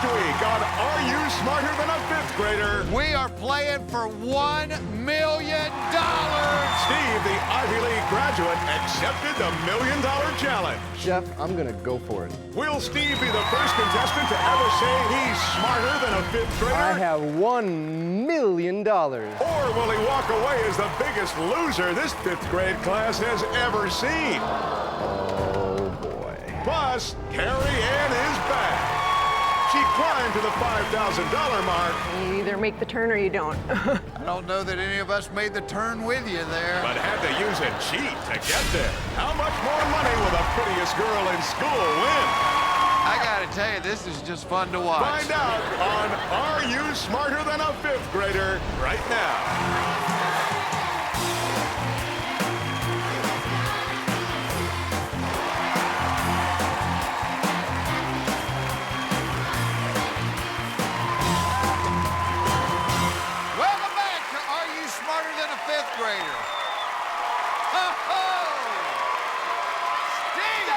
Next week on Are You Smarter Than a Fifth Grader? We are playing for $1 million. Steve, the Ivy League graduate, accepted the $1 million challenge. Jeff, I'm gonna go for it. Will Steve be the first contestant to ever say he's smarter than a fifth grader? I have $1 million. Or will he walk away as the biggest loser this fifth grade class has ever seen? Oh, boy. Plus, Carrie Ann is back. She climbed to the $5,000 mark. You either make the turn or you don't. I don't know that any of us made the turn with you there. But had to use a cheat to get there. How much more money will the prettiest girl in school win? I gotta tell you, this is just fun to watch. Find out on Are You Smarter Than a Fifth Grader right now. Welcome back to Are You Smarter Than a Fifth Grader? Ho-ho! Steve!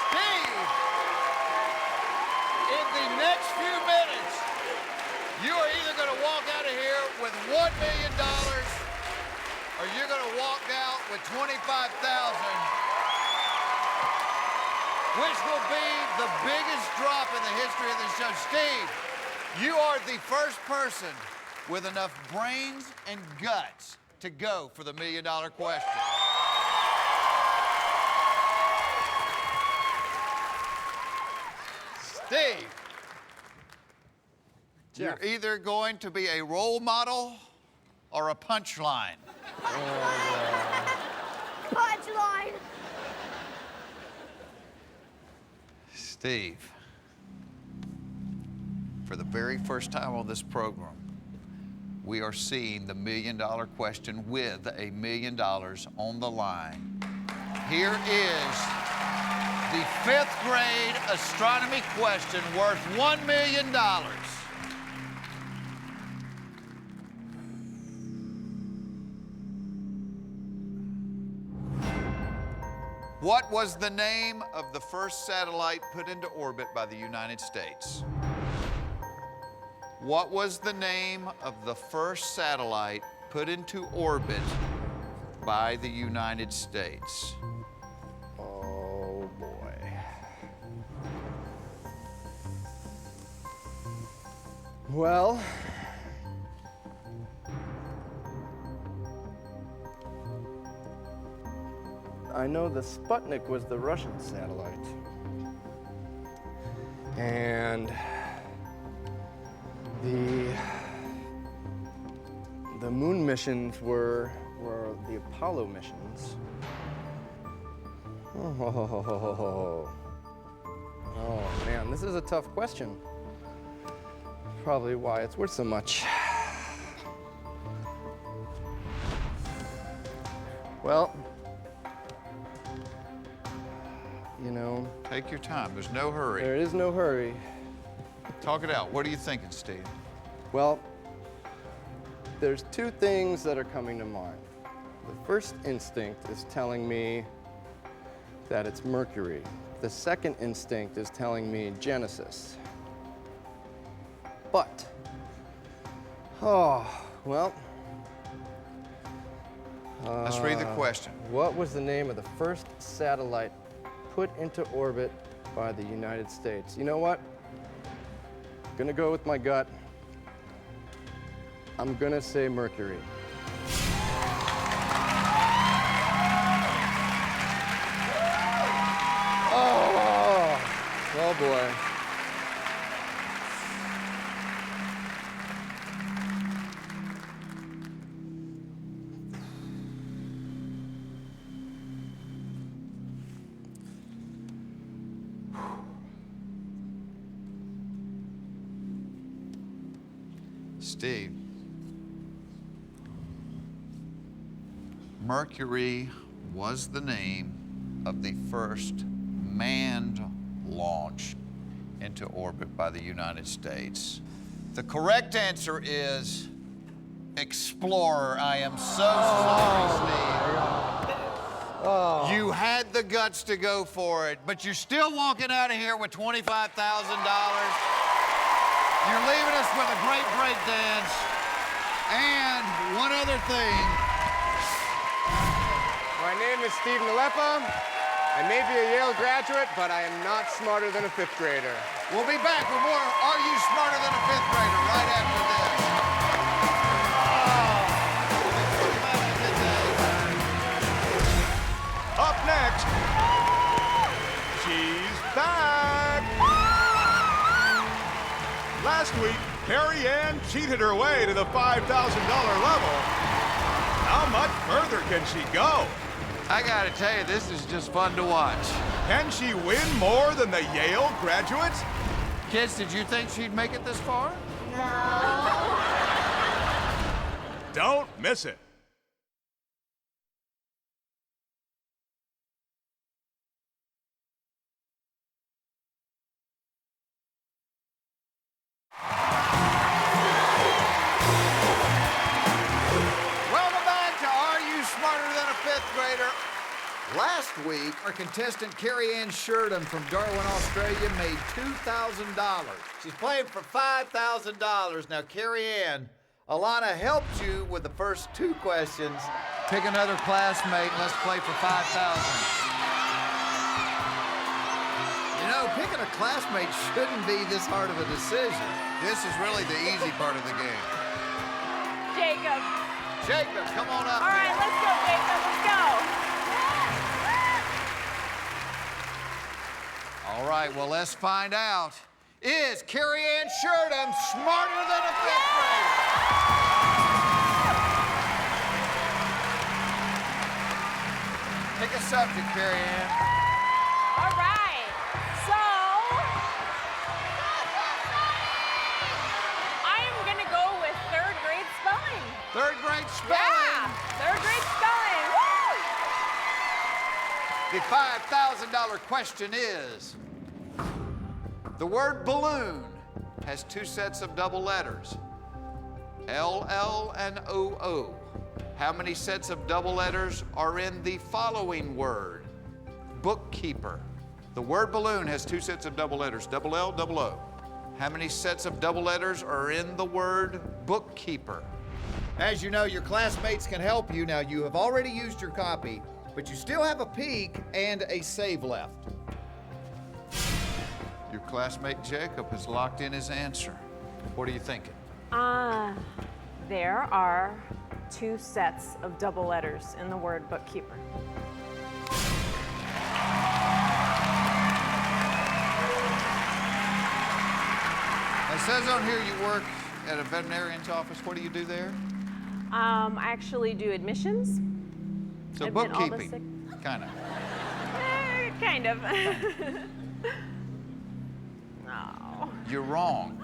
Steve! In the next few minutes, you are either going to walk out of here with $1 million or you're going to walk out with $25,000, which will be the biggest drop in the history of the show. Steve, you are the first person with enough brains and guts to go for the $1 million question. Steve, Jeff. you're either going to be a role model or a punchline. Punchline. Steve, for the very first time on this program, we are seeing the $1 million question with $1 million on the line. Here is the fifth grade astronomy question worth $1 million. What was the name of the first satellite put into orbit by the United States? What was the name of the first satellite put into orbit by the United States? Oh, boy. Well, I know the Sputnik was the Russian satellite. And the moon missions were the Apollo missions. Oh man, this is a tough question. Probably why it's worth so much. Well, you know, Take your time, there's no hurry. there is no hurry. Talk it out. What are you thinking, Steve? Well, there's two things that are coming to mind. The first instinct is telling me that it's Mercury. The second instinct is telling me Genesis. But, well. Let's read the question. What was the name of the first satellite put into orbit by the United States? You know what? I'm gonna go with my gut. I'm gonna say Mercury. Oh boy. Steve, Mercury was the name of the first manned launch into orbit by the United States. The correct answer is Explorer. I am so sorry, Steve. You had the guts to go for it, but you're still walking out of here with $25,000. You're leaving us with a great break dance. And one other thing. My name is Steve Nalepa. I may be a Yale graduate, but I am not smarter than a fifth grader. We'll be back with more Are You Smarter Than a Fifth Grader right after this. Up next, she's back. Last week, Carrie Ann cheated her way to the $5,000 level. How much further can she go? I gotta tell you, this is just fun to watch. Can she win more than the Yale graduates? Kids, did you think she'd make it this far? Don't miss it. Welcome back to Are You Smarter Than a Fifth Grader? Last week, our contestant Carrie Ann Sherdon from Darwin, Australia made $2,000. She's playing for $5,000. Now, Carrie Ann, Alana helped you with the first two questions. Pick another classmate and let's play for $5,000. You know, picking a classmate shouldn't be this hard of a decision. This is really the easy part of the game. Jacob. Jacob, come on up All right, here. let's go, Jacob. Let's go. All right, well, let's find out. Is Carrie Ann Sherdon smarter than a fifth grader? Pick a subject, Carrie Ann. All right. So, I'm going to go with third grade spelling. Third grade spelling. Yeah, third grade spelling. Woo! The $5,000 question is, the word balloon has two sets of double letters, LL and OO. How many sets of double letters are in the following word? Bookkeeper. The word balloon has two sets of double letters, double L, double O. How many sets of double letters are in the word bookkeeper? As you know, your classmates can help you. Now, you have already used your copy, but you still have a peek and a save left. Your classmate Jacob has locked in his answer. What are you thinking? There are two sets of double letters in the word bookkeeper. It says on here you work at a veterinarian's office. What do you do there? I actually do admissions. So Admit all the bookkeeping, kind of. Kind of. No. You're wrong.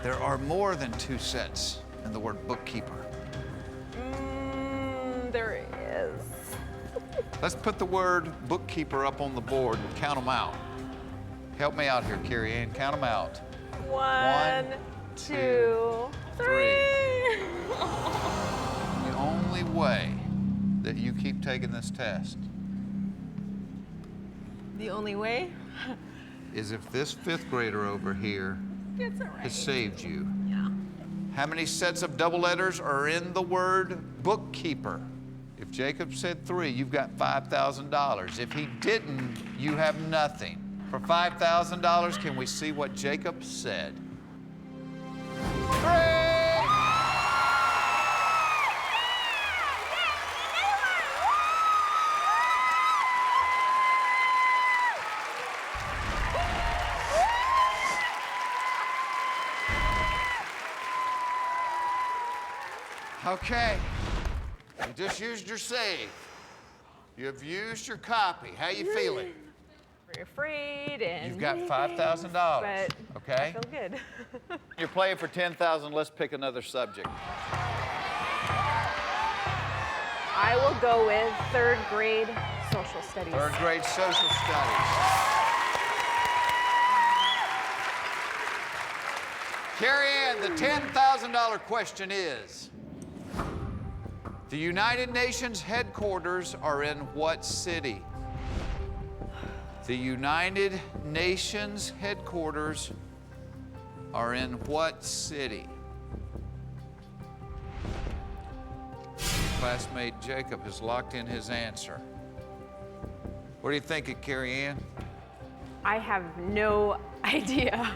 There are more than two sets in the word bookkeeper. There is. Let's put the word bookkeeper up on the board and count them out. Help me out here, Carrie Ann. Count them out. One, two, three. The only way that you keep taking this test The only way? is if this fifth grader over here Gets it right. has saved you. Yeah. How many sets of double letters are in the word bookkeeper? If Jacob said 3, you've got $5,000. If he didn't, you have nothing. For $5,000, can we see what Jacob said? 3! Okay, you just used your save. You have used your copy. How you feeling? Very afraid and. You've got $5,000, But okay? I feel good. You're playing for $10,000. Let's pick another subject. I will go with third grade social studies. Third grade social studies. Carrie Ann, the $10,000 question is, The United Nations headquarters are in what city? The United Nations headquarters are in what city? Classmate Jacob has locked in his answer. What do you think of Carrie Ann? I have no idea.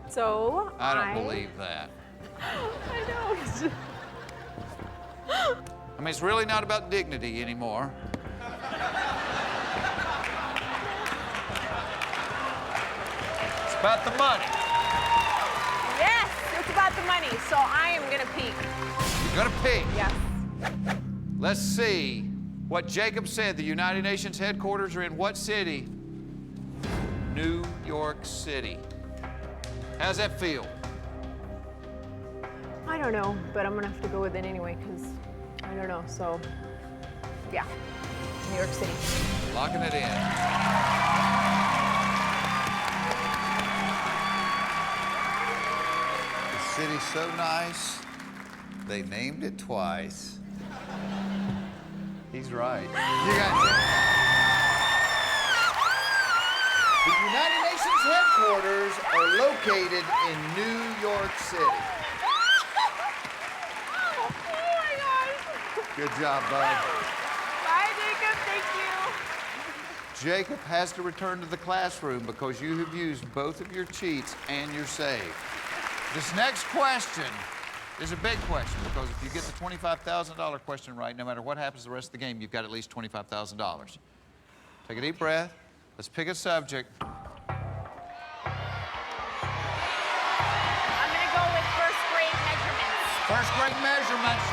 So I don't believe that. I don't. I mean, it's really not about dignity anymore. It's about the money. Yes, it's about the money. So I am gonna peek. You're gonna peek. Yes. Let's see what Jacob said. The United Nations headquarters are in what city? New York City. How's that feel? I don't know, but I'm gonna have to go with it anyway because I don't know. So, yeah, New York City. Locking it in. The city's so nice, they named it twice. He's right. You got The United Nations headquarters are located in New York City. Oh my gosh. Good job, bud. Bye, Jacob. Thank you. Jacob has to return to the classroom because you have used both of your cheats and your save. This next question is a big question because if you get the $25,000 question right, no matter what happens the rest of the game, you've got at least $25,000. Take a deep breath. Let's pick a subject. I'm gonna go with first grade measurements. First grade measurements.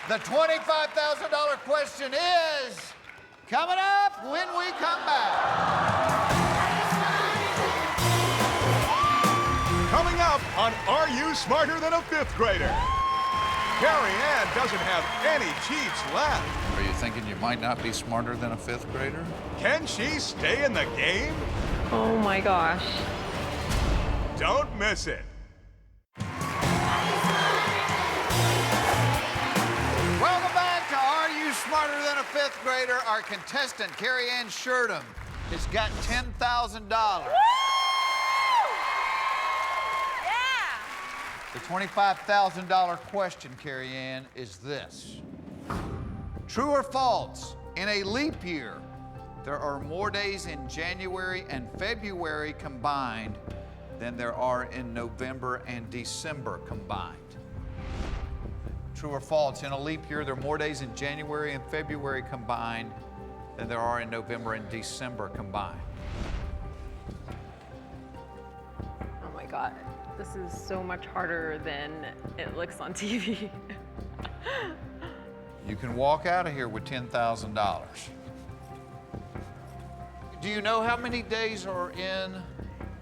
The $25,000 question is coming up when we come back. Coming up on Are You Smarter Than a Fifth Grader? Carrie Ann doesn't have any cheats left. Are you thinking you might not be smarter than a fifth grader? Can she stay in the game? Oh my gosh. Don't miss it. Welcome back to Are You Smarter Than a Fifth Grader? Our contestant, Carrie Ann Sherdon, has got $10,000. The $25,000 question, Carrie Ann, is this. True or false, in a leap year, there are more days in January and February combined than there are in November and December combined? True or false, in a leap year, there are more days in January and February combined than there are in November and December combined? Oh my God. This is so much harder than it looks on TV. You can walk out of here with $10,000. Do you know how many days are in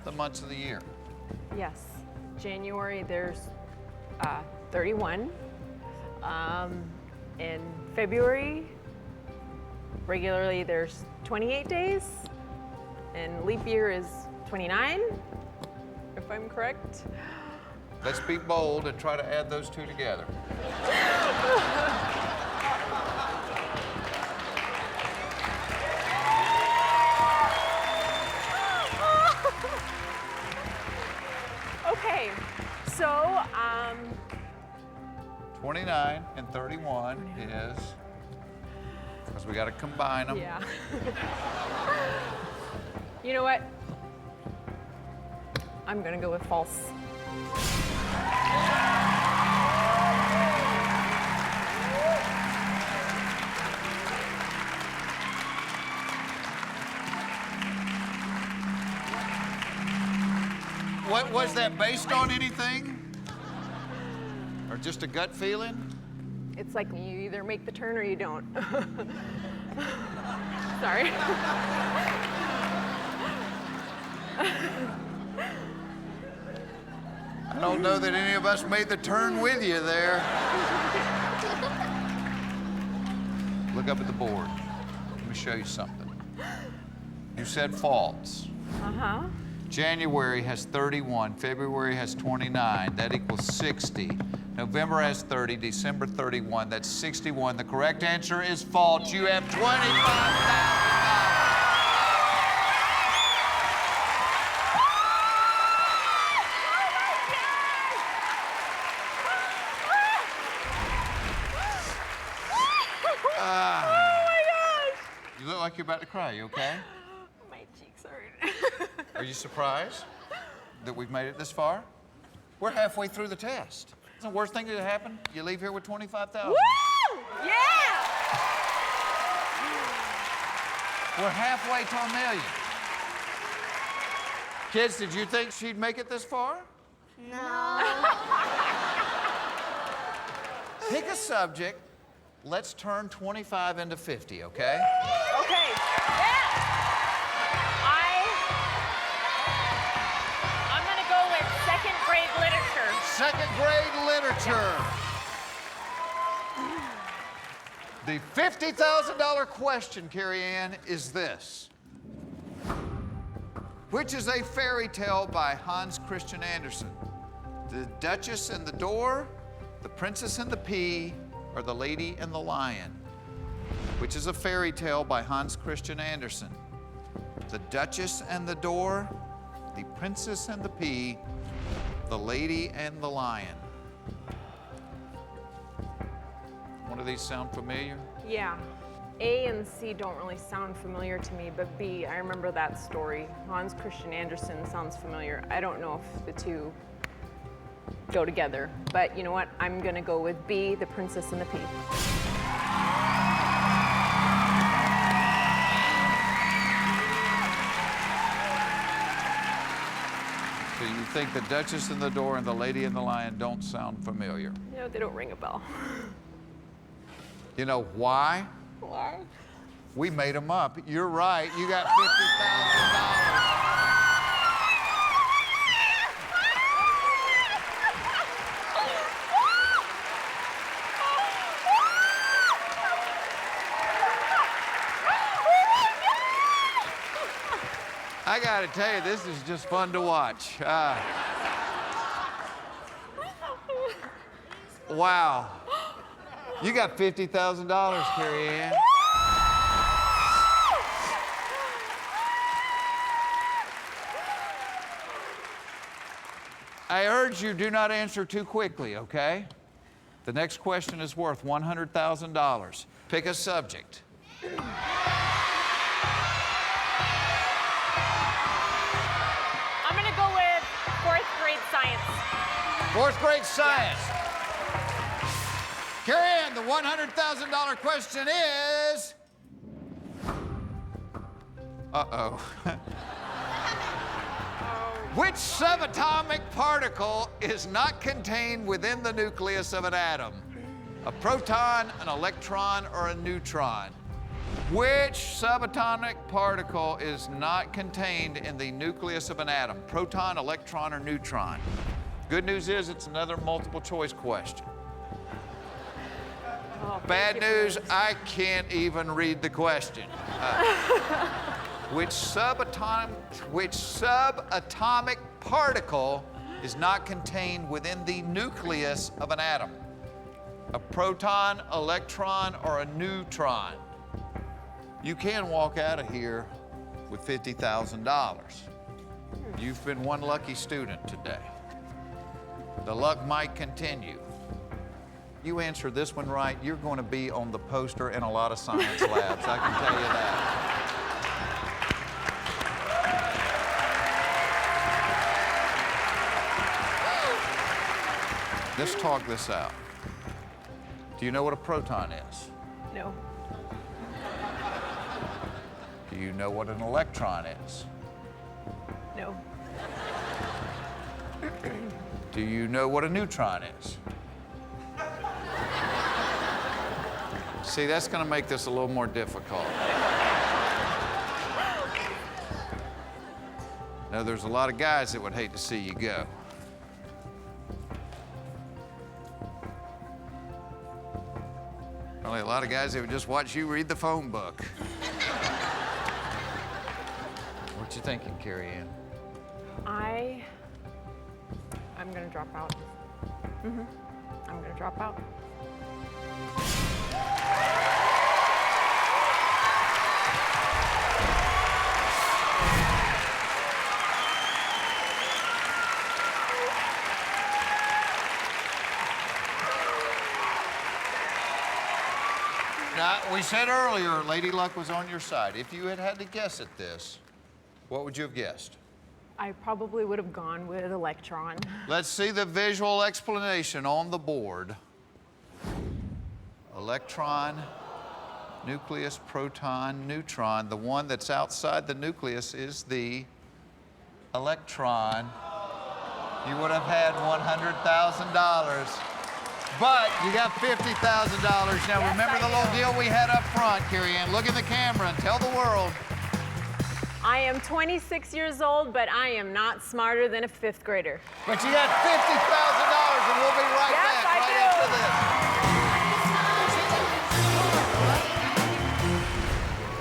the months of the year? Yes. January, there's 31. In February, regularly there's 28 days. And leap year is 29, if I'm correct. Let's be bold and try to add those two together. Okay, so 29 and 31 is, because we got to combine them. yeah. You know what? I'm gonna go with false. What was that based on anything? Or just a gut feeling? It's like you either make the turn or you don't. Sorry. I don't know that any of us made the turn with you there. Look up at the board. Let me show you something. You said false. Uh-huh. January has 31, February has 29, that equals 60. November has 30, December 31. That's 61. The correct answer is false. You have $25,000. You look like you're about to cry. You okay? My cheeks hurt. Are you surprised that we've made it this far? We're halfway through the test. It's the worst thing that happen. You leave here with $25,000. Woo! Yeah! We're halfway to $1 million. Kids, did you think she'd make it this far? No. Pick a subject. Let's turn 25 into 50, okay? Okay. Yeah. I'm gonna go with second grade literature. Second grade literature. The $50,000 question, Carrie Ann, is this. Which is a fairy tale by Hans Christian Andersen? The Duchess and the Door, The Princess and the Pea, or The Lady and the Lion? Which is a fairy tale by Hans Christian Andersen? The Duchess and the Door, The Princess and the Pea, The Lady and the Lion. One of these sound familiar? Yeah. A and C don't really sound familiar to me, but B, I remember that story. Hans Christian Andersen sounds familiar. I don't know if the two go together, but you know what? I'm gonna go with B, The Princess and the Pea. So you think The Duchess and the Door and The Lady and the Lion don't sound familiar? No, they don't ring a bell. You know why? Why? We made them up. You're right. You got $50,000. I got to tell you, this is just fun to watch. Wow. You got $50,000, Carrie Ann. I urge you, do not answer too quickly, okay? The next question is worth $100,000. Pick a subject. I'm gonna go with fourth grade science. Fourth grade science. Carrie Ann, the $100,000 question is... Uh-oh. Which subatomic particle is not contained within the nucleus of an atom? A proton, an electron, or a neutron? Which subatomic particle is not contained in the nucleus of an atom? Proton, electron, or neutron? Good news is it's another multiple choice question. Oh, Bad news, I can't even read the question. Which subatomic particle is not contained within the nucleus of an atom? A proton, electron, or a neutron? You can walk out of here with $50,000. You've been one lucky student today. The luck might continue. You answer this one right, you're going to be on the poster in a lot of science labs, I can tell you that. Let's talk this out. Do you know what a proton is? No. Do you know what an electron is? No. Do you know what a neutron is? See, that's going to make this a little more difficult. Now, there's a lot of guys that would hate to see you go. Probably a lot of guys that would just watch you read the phone book. What you thinking, Carrie Ann? I'm gonna drop out. I'm gonna drop out. Now, we said earlier, Lady Luck was on your side. If you had to guess at this, what would you have guessed? I probably would have gone with electron. Let's see the visual explanation on the board. Electron, nucleus, proton, neutron. The one that's outside the nucleus is the electron. You would have had $100,000. But you got $50,000. Now, Yes, remember I the little do. deal we had up front, Carrie Ann. Look in the camera and tell the world. I am 26 years old, but I am not smarter than a 5th grader. But you got $50,000, and we'll be right Yes, back I right do. after this.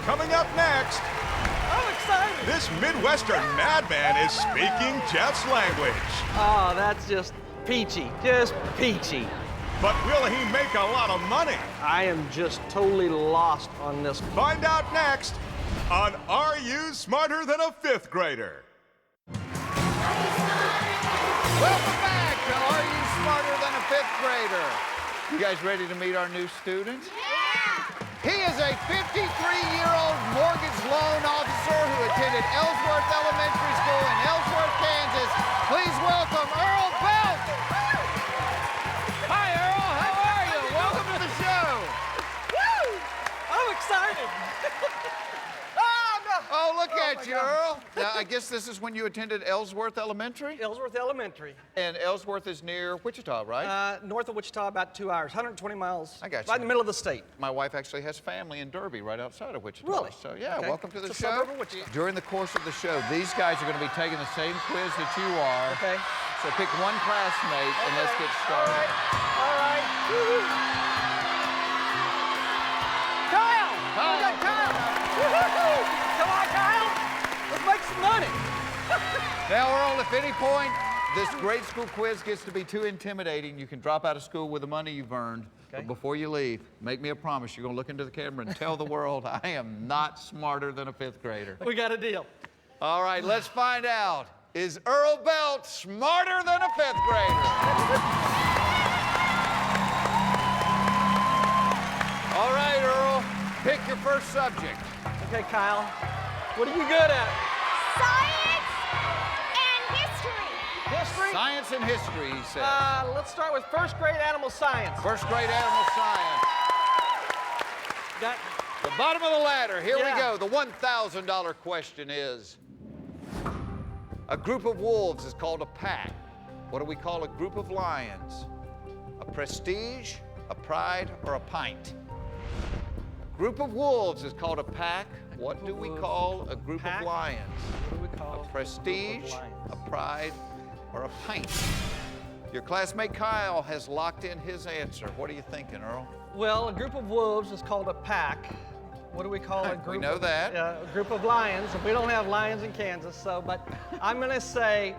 Coming up next, I'm excited. this Midwestern madman is speaking Jeff's language. Oh, that's just peachy. Just peachy. But will he make a lot of money? I am just totally lost on this. Find out next on Are You Smarter Than a 5th Grader? Welcome back to Are You Smarter Than a 5th Grader? You guys ready to meet our new student? Yeah! He is a 53-year-old mortgage loan officer who attended Ellsworth Elementary School in Ellsworth, Kansas. Please welcome Earl Belt. Hi, Earl. How are you? Welcome to the show. Woo! I'm excited. Oh, look at you, Earl. Now, I guess this is when you attended Ellsworth Elementary? Ellsworth Elementary. And Ellsworth is near Wichita, right? North of Wichita, about 2 hours, 120 miles. I got you. Right in the middle of the state. My wife actually has family in Derby, right outside of Wichita. Really? So, yeah, Okay. welcome to the It's a show. suburb of Wichita. During the course of the show, these guys are going to be taking the same quiz that you are. Okay. So pick one classmate and let's get started. All right. Kyle! Kyle. We got Kyle! Woo-hoo-hoo! Come on, Kyle! Let's make some money. Now, Earl, if any point this grade school quiz gets to be too intimidating, you can drop out of school with the money you've earned. Okay. But before you leave, make me a promise. You're going to look into the camera and tell the world I am not smarter than a 5th grader. We got a deal. All right, let's find out. Is Earl Belt smarter than a 5th grader? All right, Earl, pick your first subject. Okay, Kyle. What are you good at? Science and history. History? Science and history, he said. Let's start with first grade animal science. First grade animal science. Got The bottom of the ladder, here we Yeah. go. The $1,000 question is, a group of wolves is called a pack. What do we call a group of lions? A prestige, a pride, or a pint? Group of wolves is called a pack. What do we call a group of Pack? lions? what do we call A prestige, a pride, or a pint? Your classmate Kyle has locked in his answer. What are you thinking, Earl? Well, a group of wolves is called a pack. What do we call a group? We know that. A group of lions. We don't have lions in Kansas, so, but I'm going to say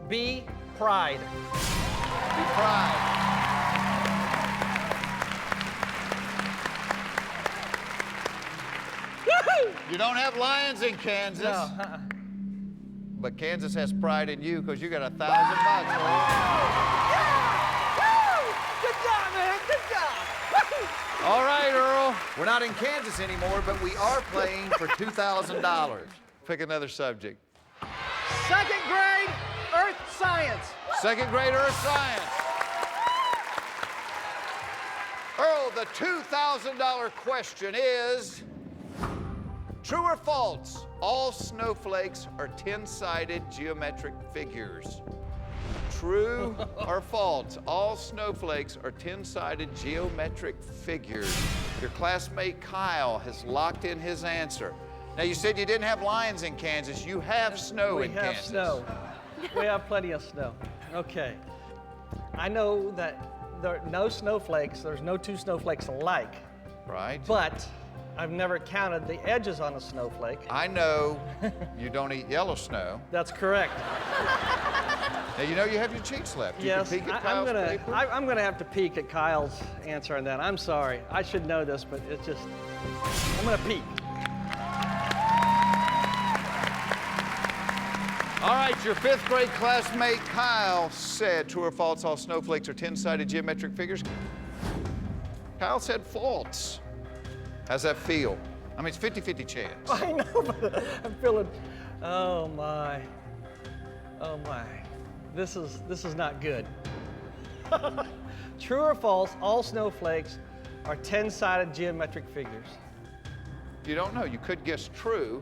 B, pride. Be pride. You don't have lions in Kansas. No, But Kansas has pride in you because you got $1,000, Earl. Good job, man. Good job. All right, Earl. We're not in Kansas anymore, but we are playing for $2,000. Pick another subject. Second grade earth science. Second grade Earth Science. Earl, the $2,000 question is, true or false, all snowflakes are 10-sided geometric figures? True or false, all snowflakes are 10-sided geometric figures? Your classmate Kyle has locked in his answer. Now, you said you didn't have lions in Kansas. You have snow in Kansas. We have snow. We have plenty of snow. Okay. I know that there are no snowflakes. There's no two snowflakes alike. Right? But I've never counted the edges on a snowflake. I know you don't eat yellow snow. That's correct. Now, you know you have your cheats left. You Yes, can peek at I'm Kyle's paper. I'm gonna have to peek at Kyle's answer on that. I'm sorry. I should know this, but it's just, I'm gonna peek. All right, your 5th grade classmate Kyle said, true or false, all snowflakes are 10-sided geometric figures. Kyle said false. How's that feel? I mean, it's 50-50 chance. I know, but I'm feeling, oh my. This is not good. True or false, all snowflakes are 10-sided geometric figures. You don't know. You could guess true.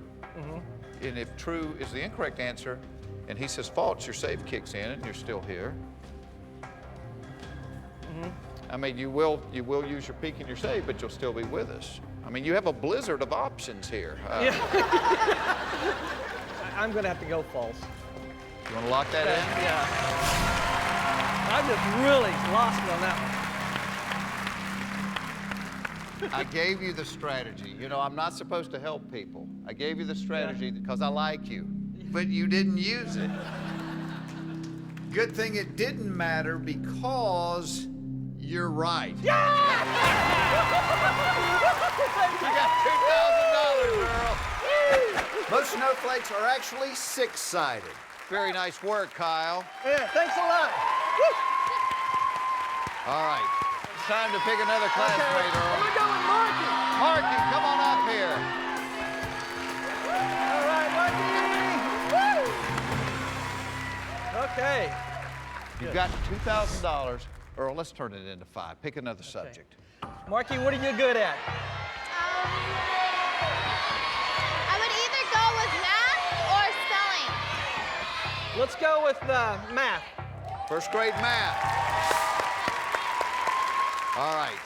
And if true is the incorrect answer, and he says false, your save kicks in and you're still here. I mean, you will use your peek and your save, but you'll still be with us. I mean, you have a blizzard of options here. I'm gonna have to go false. You want to lock that in? Yeah. I just really lost it on that one. I gave you the strategy. You know, I'm not supposed to help people. I gave you the strategy because I like you, but you didn't use it. Good thing it didn't matter because you're right. Yeah! You got $2,000, Earl. Most snowflakes are actually 6-sided. Very nice work, Kyle. Yeah, thanks a lot. Woo! All right, it's time to pick another classmate, Earl. I'm gonna go with Marky. Marky, come on up here. All right, Marky. Woo! Okay. You've got $2,000. Earl, let's turn it into 5. Pick another subject. Marky, what are you good at? I would either go with math or spelling. Let's go with math. 1st grade math. All right.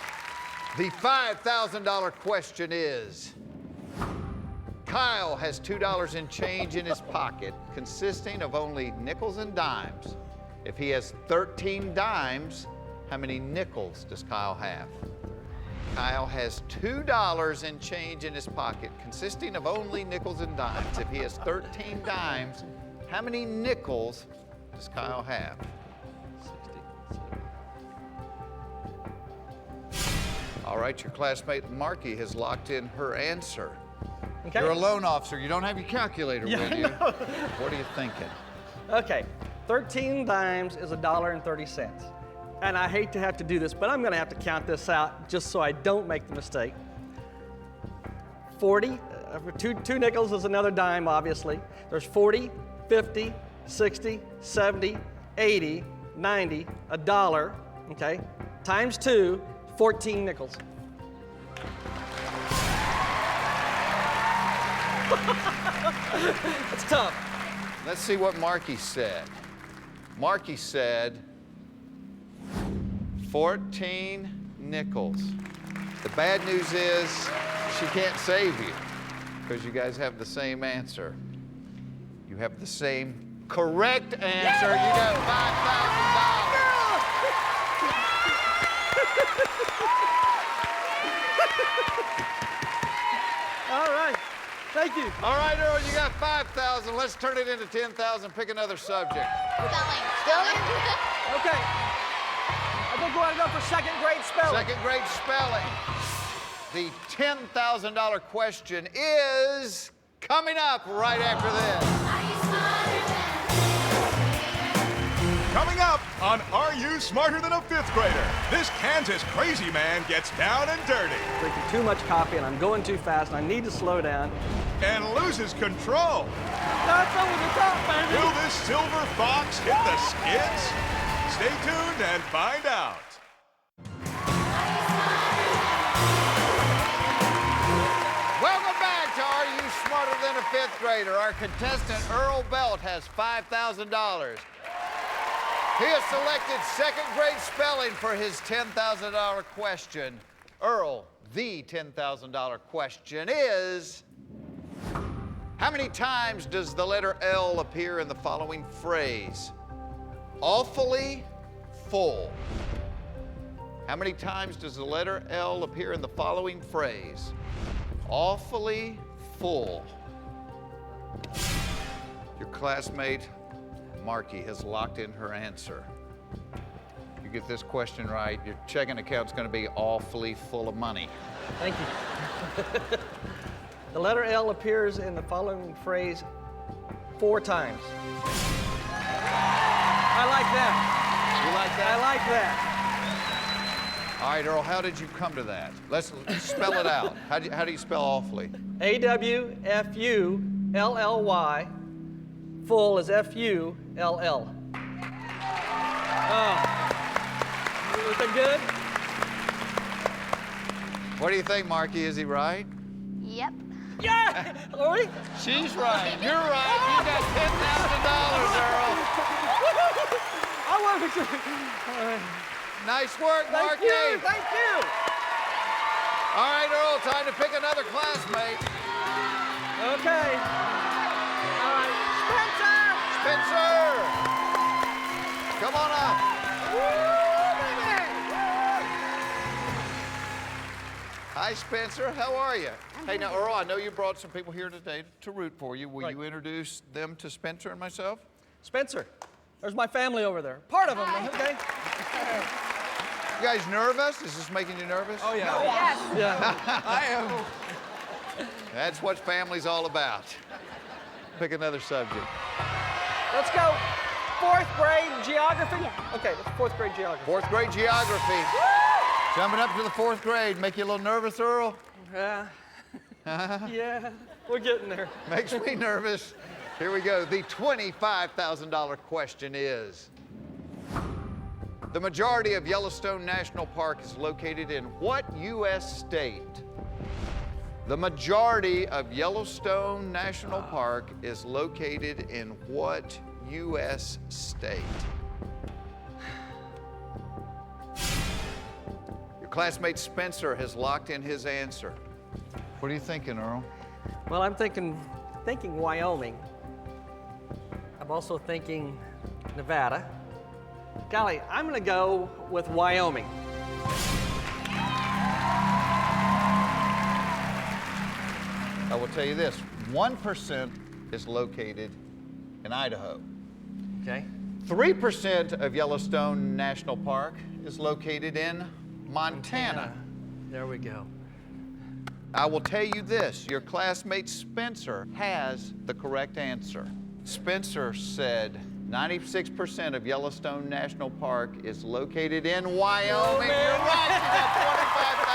The $5,000 question is, Kyle has $2 in change in his pocket, consisting of only nickels and dimes. If he has 13 dimes, how many nickels does Kyle have? Kyle has $2 in change in his pocket, consisting of only nickels and dimes. If he has 13 dimes, how many nickels does Kyle have? 60. All right, your classmate Marky has locked in her answer. Okay. You're a loan officer. You don't have your calculator with you. I know. What are you thinking? Okay, 13 dimes is $1.30. And I hate to have to do this, but I'm gonna have to count this out just so I don't make the mistake. 40, two nickels is another dime, obviously. There's 40, 50, 60, 70, 80, 90, $1, okay? Times 2, 14 nickels. It's tough. Let's see what Marky said. Marky said 14 nickels. The bad news is she can't save you because you guys have the same answer. You have the same correct answer. You got $5,000. All right, thank you. All right, Earl, you got $5,000. Let's turn it into $10,000. Pick another subject. Spelling. Okay. I think we want to go for 2nd grade spelling. 2nd grade spelling. The $10,000 question is coming up right after this. Coming up on Are You Smarter Than a 5th Grader? This Kansas crazy man gets down and dirty Drinking too much coffee and I'm going too fast and I need to slow down. and loses control. That's over the top, baby. Will this silver fox hit the skids? Stay tuned and find out. Welcome back to Are You Smarter Than a 5th Grader? Our contestant, Earl Belt, has $5,000. He has selected 2nd grade spelling for his $10,000 question. Earl, the $10,000 question is, how many times does the letter L appear in the following phrase? Awfully full. How many times does the letter L appear in the following phrase? Awfully full. Your classmate, Markey has locked in her answer. You get this question right, your checking account's going to be awfully full of money. Thank you. The letter L appears in the following phrase 4 times. I like that. You like that? I like that. All right, Earl, how did you come to that? Let's spell it out. How do you spell awfully? A-W-F-U-L-L-Y. Full is F-U-L-L. Oh. Was that good? What do you think, Markey? Is he right? Yep. Yeah! Lori? She's right. You're right. You got $10,000, Earl. I wanted to. Nice work, Markey. Thank you. Thank you. All right, Earl, time to pick another classmate. Okay. All right. Spencer! Come on up. Hi, Spencer. How are you? Hey, now, Earl, I know you brought some people here today to root for you. Will you introduce them to Spencer and myself? Spencer, there's my family over there. Part of them, okay? You guys nervous? Is this making you nervous? Oh, yeah. Yes. Yeah. I am. That's what family's all about. Pick another subject. Let's go. 4th grade geography? Okay, let's 4th grade geography. 4th grade geography. Jumping up to the 4th grade. Make you a little nervous, Earl? Yeah. Yeah, we're getting there. Makes me nervous. Here we go. The $25,000 question is, the majority of Yellowstone National Park is located in what U.S. state? The majority of Yellowstone National Park is located in what U.S. state? Your classmate Spencer has locked in his answer. What are you thinking, Earl? Well, I'm thinking Wyoming. I'm also thinking Nevada. Golly, I'm gonna go with Wyoming. I will tell you this, 1% is located in Idaho. Okay. 3% of Yellowstone National Park is located in Montana. There we go. I will tell you this, your classmate Spencer has the correct answer. Spencer said 96% of Yellowstone National Park is located in Wyoming. You're right, you got $25,000.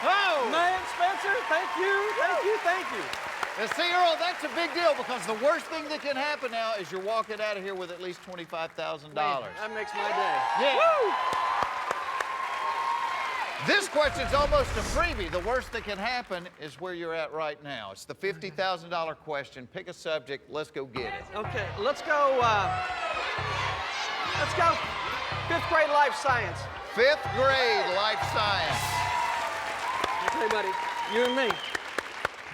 Oh! Man, Spencer, thank you, thank you, thank you. Now, see, Earl, that's a big deal because the worst thing that can happen now is you're walking out of here with at least $25,000. That makes my day. Yeah. Woo! This question's almost a freebie. The worst that can happen is where you're at right now. It's the $50,000 question. Pick a subject. Let's go get it. Okay, let's go 5th grade life science. 5th grade life science. Okay, buddy, you and me.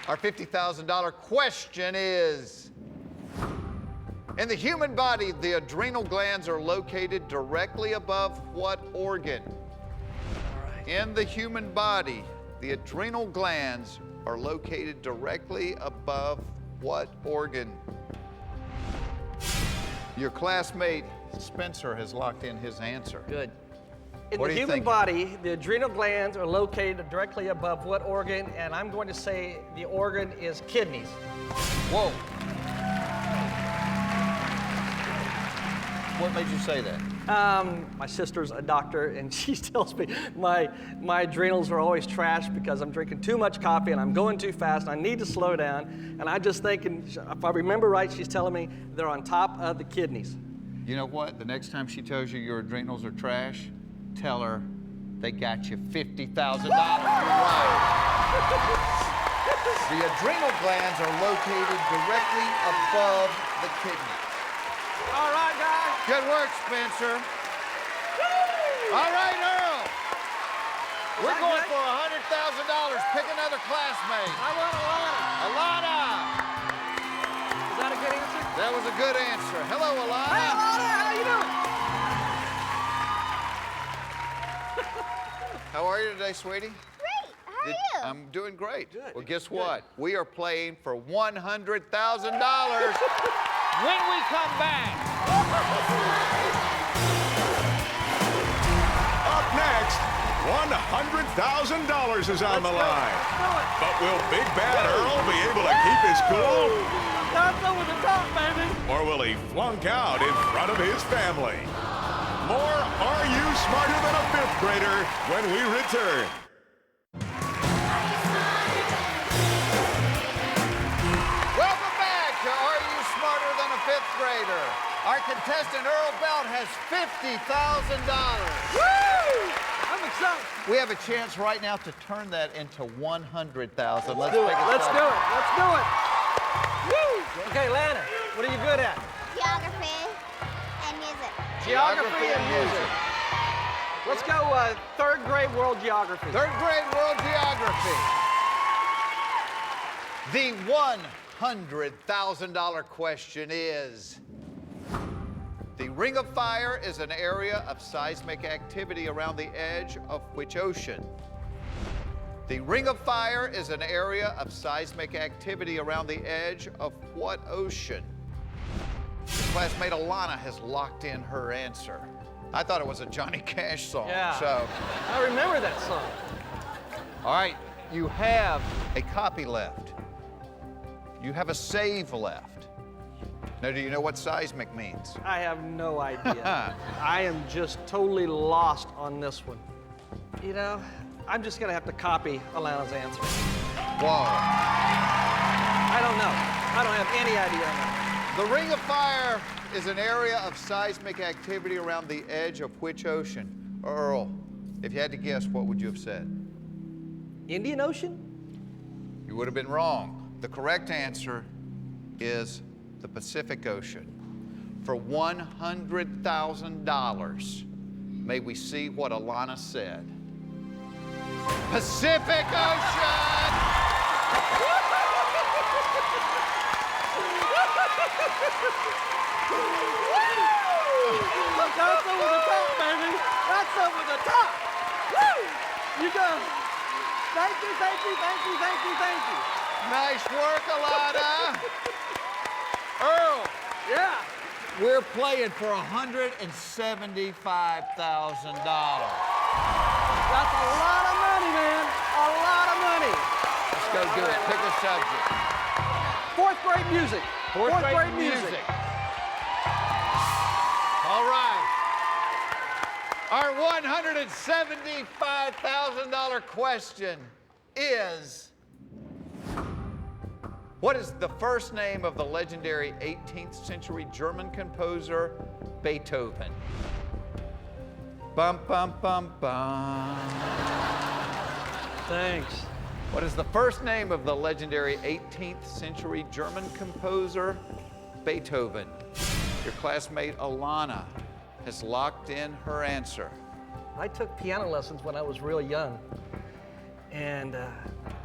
Our $50,000 question is, in the human body, the adrenal glands are located directly above what organ? In the human body, the adrenal glands are located directly above what organ? Your classmate Spencer has locked in his answer. Good. In What the are you human thinking? body, the adrenal glands are located directly above what organ? And I'm going to say the organ is kidneys. Whoa. What made you say that? My sister's a doctor, and she tells me my adrenals are always trashed because I'm drinking too much coffee and I'm going too fast and I need to slow down. And I'm just thinking, if I remember right, she's telling me they're on top of the kidneys. You know what? The next time she tells you your adrenals are trash, tell her they got you $50,000. You're right. The adrenal glands are located directly above the kidney. All right, guys. Good work, Spencer. All right, Earl. We're going for $100,000. Pick another classmate. I want Alana. Is that a good answer? That was a good answer. Hello, Alana. Hey, Alana, how you doing? How are you today, sweetie? Great. How How are you? I'm doing great. Good. Well, guess Good. what? We are playing for $100,000. When we come back. Up next, $100,000 is on the line. But will Big Bad Earl be able to keep his cool? That's over the top, baby. Or will he flunk out in front of his family? More Are You Smarter Than a Fifth Grader when we return. Welcome back to Are You Smarter Than a Fifth Grader? Our contestant Earl Belt has $50,000. Woo! I'm excited. We have a chance right now to turn that into $100,000. Let's Do it. take a Let's shot. do it. Let's do it. Woo! Okay, Lana, what are you good at? Geography and music. Geography and music. Let's go third grade world geography. Third grade world geography. The $100,000 question is, the Ring of Fire is an area of seismic activity around the edge of which ocean? The Ring of Fire is an area of seismic activity around the edge of what ocean? Classmate Alana has locked in her answer. I thought it was a Johnny Cash song. Yeah. So, I remember that song. all right, you have a copy left. You have a save left. Now, do you know what seismic means? I have no idea. I am just totally lost on this one. You know, I'm just gonna have to copy Alana's answer. Whoa. I don't know. I don't have any idea on that. The Ring of Fire is an area of seismic activity around the edge of which ocean? Earl, if you had to guess, what would you have said? Indian Ocean? You would have been wrong. The correct answer is the Pacific Ocean. For $100,000, may we see what Alana said. Pacific Ocean! That's over the top, baby. That's over the top. Woo! You go. Thank you, thank you, thank you, thank you, thank you. Nice work, Alana. Earl, Yeah. we're playing for $175,000. That's a lot of money, man. A lot of money. Let's go do it. Pick a subject. Fourth grade music. Fourth grade music. All right. Our $175,000 question is, what is the first name of the legendary 18th century German composer Beethoven? Bum, bum, bum, bum. Thanks. What is the first name of the legendary 18th century German composer Beethoven? Your classmate Alana has locked in her answer. I took piano lessons when I was real young. And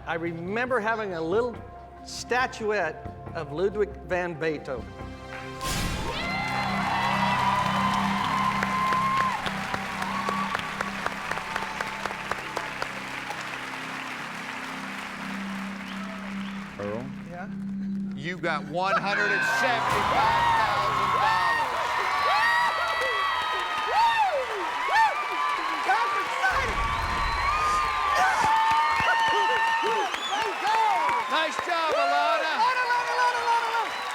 I remember having a little statuette of Ludwig van Beethoven. Earl? Yeah? You got $175,000. That's exciting! Nice job, Alana.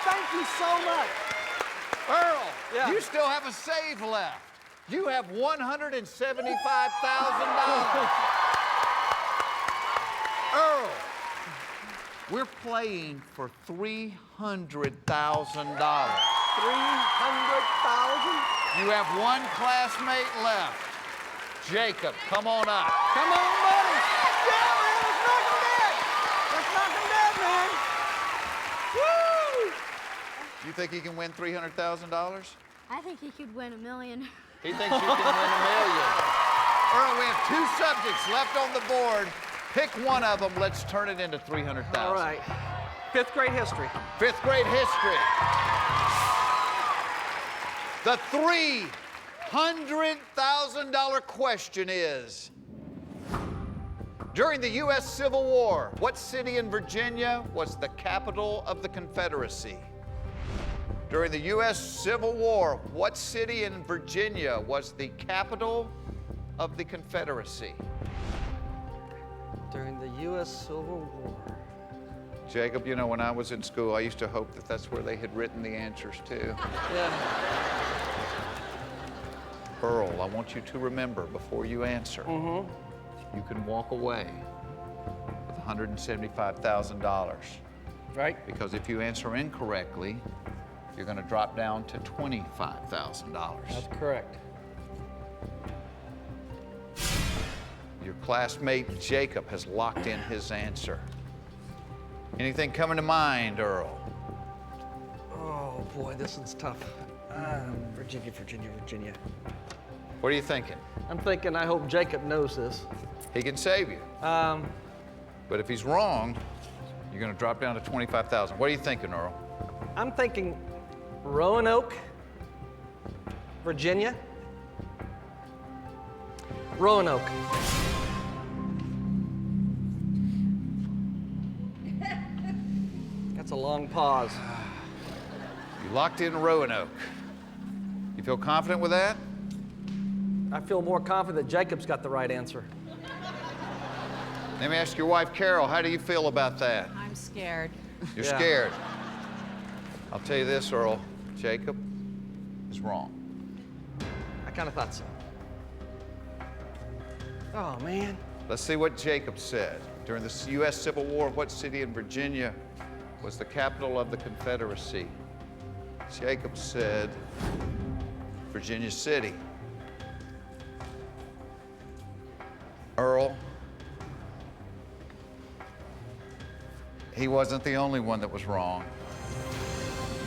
Thank you so much. Earl, Yeah. you still have a save left. You have $175,000. Earl, we're playing for $300,000. 300,000? You have one classmate left. Jacob, come on up. Come on, buddy. Yeah, man, let's knock him dead. Let's knock him dead, man. Woo! You think he can win $300,000? I think he could win $1 million. He thinks you can win $1 million. Earl, we have two subjects left on the board. Pick one of them. Let's turn it into $300,000. All right. Fifth grade history. Fifth grade history. The $300,000 question is, During the U.S. Civil War, what city in Virginia was the capital of the Confederacy? During the U.S. Civil War, what city in Virginia was the capital of the Confederacy? During the U.S. Civil War. Jacob, you know, when I was in school, I used to hope that that's where they had written the answers too. Yeah. Earl, I want you to remember before you answer, you can walk away with $175,000. Right? Because if you answer incorrectly, you're going to drop down to $25,000. That's correct. Your classmate Jacob has locked in his answer. Anything coming to mind, Earl? Oh boy, this one's tough. Virginia. What are you thinking? I'm thinking, I hope Jacob knows this. He can save you. But if he's wrong, you're going to drop down to $25,000. What are you thinking, Earl? I'm thinking Roanoke, Virginia. Roanoke. That's a long pause. You locked in Roanoke. You feel confident with that? I feel more confident that Jacob's got the right answer. Let me ask your wife, Carol, how do you feel about that? I'm scared. You're Yeah. scared. I'll tell you this, Earl. Jacob is wrong. I kind of thought so. Oh, man. Let's see what Jacob said. During the U.S. Civil War, what city in Virginia was the capital of the Confederacy? Jacob said Virginia City. Earl, he wasn't the only one that was wrong.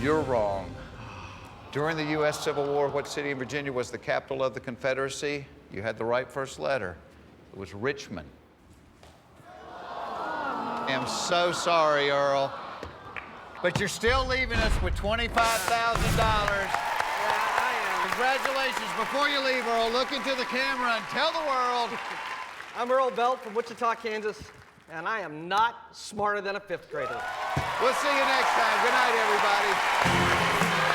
You're wrong. During the U.S. Civil War, what city in Virginia was the capital of the Confederacy? You had the right first letter. It was Richmond. I'm so sorry, Earl. But you're still leaving us with $25,000. Congratulations. Before you leave, Earl, look into the camera and tell the world. I'm Earl Belt from Wichita, Kansas, and I am not smarter than a fifth grader. We'll see you next time. Good night, everybody.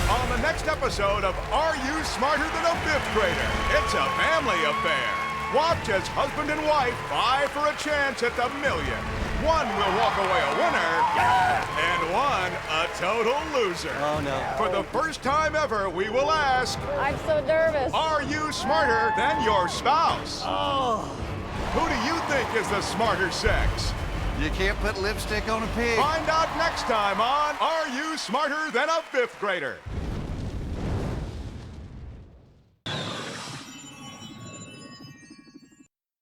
On the next episode of Are You Smarter Than a Fifth Grader? It's a family affair. Watch as husband and wife vie for a chance at the million. One will walk away a winner, and one a total loser. Oh, no. For the first time ever, we will ask, I'm so nervous. are you smarter than your spouse? Oh. Who do you think is the smarter sex? You can't put lipstick on a pig. Find out next time on Are You Smarter Than a Fifth Grader?